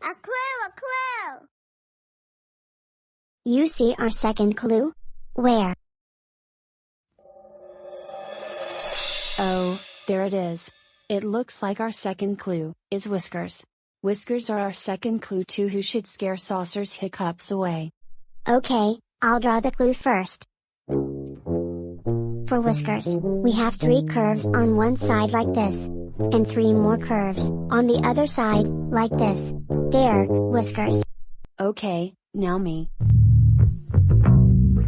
A clue, a clue! You see our second clue? Where? Oh, there it is. It looks like our second clue is whiskers. Whiskers are our second clue to who should scare Saucer's hiccups away. Okay, I'll draw the clue first. For whiskers, we have 3 curves on one side like this, and 3 more curves on the other side, like this. There, whiskers. Okay, now me.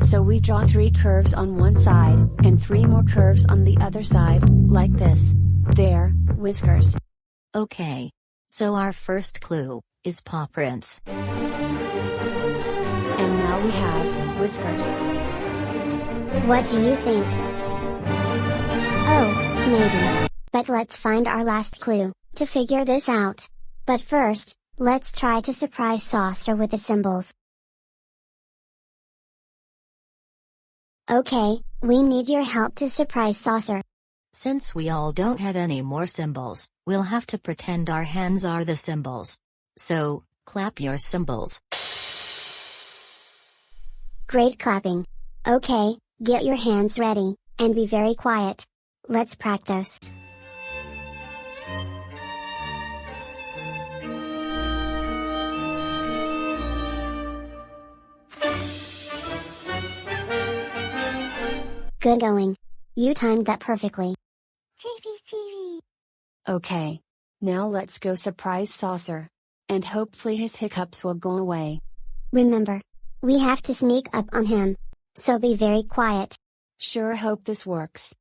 So we draw 3 curves on one side, and 3 more curves on the other side, like this. There, whiskers. Okay. So our first clue is paw prints. And now we have whiskers. What do you think? Oh, maybe. But let's find our last clue to figure this out. But first, let's try to surprise Saucer with the symbols. Okay, we need your help to surprise Saucer. Since we all don't have any more symbols, we'll have to pretend our hands are the symbols. So, clap your cymbals. Great clapping. Okay, get your hands ready, and be very quiet. Let's practice. Good going. You timed that perfectly. Chibi. Okay. Now let's go surprise Saucer. And hopefully his hiccups will go away. Remember, we have to sneak up on him. So be very quiet. Sure hope this works.